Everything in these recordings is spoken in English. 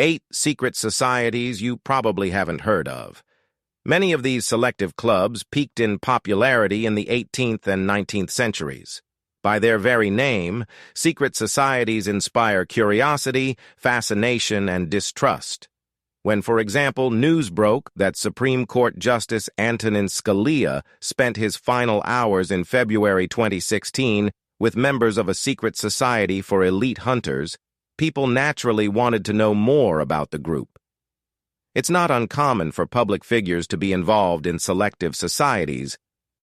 8 secret societies you probably haven't heard of. Many of these selective clubs peaked in popularity in the 18th and 19th centuries. By their very name, secret societies inspire curiosity, fascination, and distrust. When, for example, news broke that Supreme Court Justice Antonin Scalia spent his final hours in February 2016 with members of a secret society for elite hunters, people naturally wanted to know more about the group. It's not uncommon for public figures to be involved in selective societies,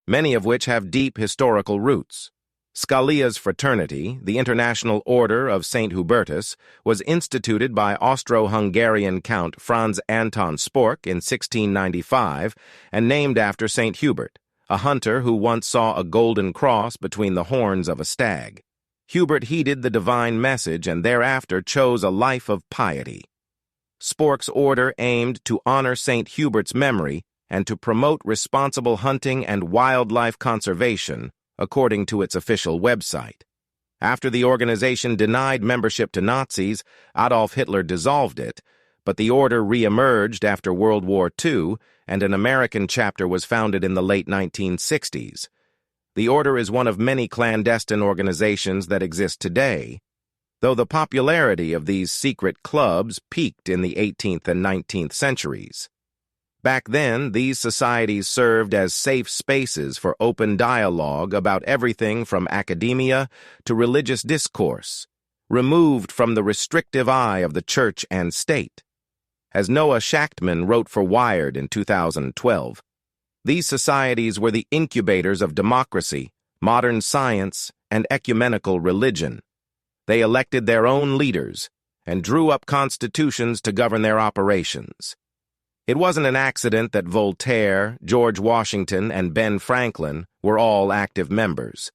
many of which have deep historical roots. Scalia's fraternity, the International Order of St. Hubertus, was instituted by Austro-Hungarian Count Franz Anton Spork in 1695 and named after St. Hubert, a hunter who once saw a golden cross between the horns of a stag. Hubert heeded the divine message and thereafter chose a life of piety. Spork's order aimed to honor St. Hubert's memory and to promote responsible hunting and wildlife conservation, according to its official website. After the organization denied membership to Nazis, Adolf Hitler dissolved it, but the order re-emerged after World War II, and an American chapter was founded in the late 1960s. The order is one of many clandestine organizations that exist today, though the popularity of these secret clubs peaked in the 18th and 19th centuries. Back then, these societies served as safe spaces for open dialogue about everything from academia to religious discourse, removed from the restrictive eye of the church and state. As Noah Shachtman wrote for Wired in 2012, these societies were the incubators of democracy, modern science, and ecumenical religion. They elected their own leaders and drew up constitutions to govern their operations. It wasn't an accident that Voltaire, George Washington, and Ben Franklin were all active members.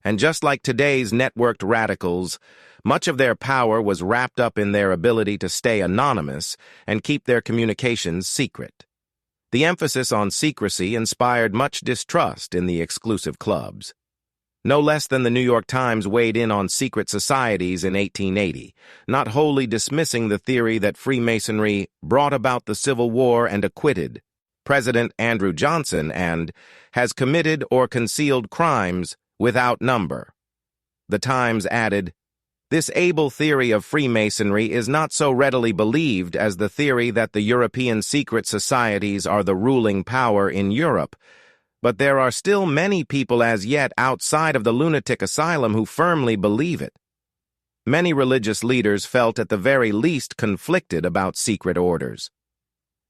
And just like today's networked radicals, much of their power was wrapped up in their ability to stay anonymous and keep their communications secret. The emphasis on secrecy inspired much distrust in the exclusive clubs. No less than the New York Times weighed in on secret societies in 1880, not wholly dismissing the theory that Freemasonry brought about the Civil War and acquitted President Andrew Johnson and has committed or concealed crimes without number. The Times added, "This able theory of Freemasonry is not so readily believed as the theory that the European secret societies are the ruling power in Europe, but there are still many people as yet outside of the lunatic asylum who firmly believe it." Many religious leaders felt at the very least conflicted about secret orders.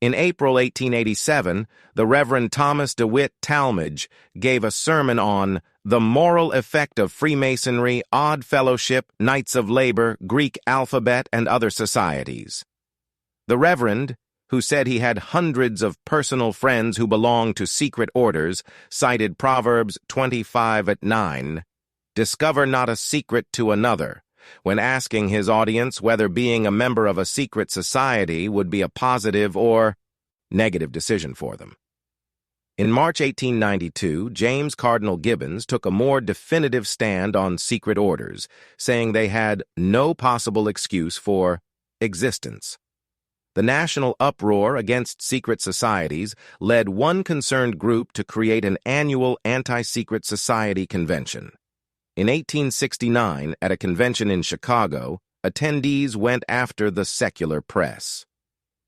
In April 1887, the Reverend Thomas DeWitt Talmage gave a sermon on the moral effect of Freemasonry, Odd Fellowship, Knights of Labor, Greek alphabet, and other societies. The Reverend, who said he had hundreds of personal friends who belonged to secret orders, cited Proverbs 25:9, "Discover not a secret to another," when asking his audience whether being a member of a secret society would be a positive or negative decision for them. In March 1892, James Cardinal Gibbons took a more definitive stand on secret orders, saying they had no possible excuse for existence. The national uproar against secret societies led one concerned group to create an annual anti-secret society convention. In 1869, at a convention in Chicago, attendees went after the secular press.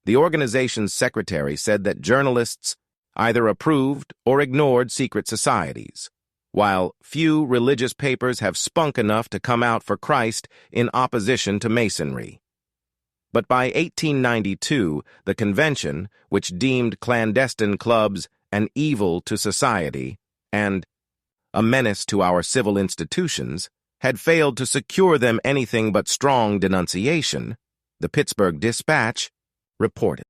The organization's secretary said that journalists either approved or ignored secret societies, while few religious papers have spunk enough to come out for Christ in opposition to Masonry. But by 1892, the convention, which deemed clandestine clubs an evil to society and a menace to our civil institutions, had failed to secure them anything but strong denunciation, the Pittsburgh Dispatch reported.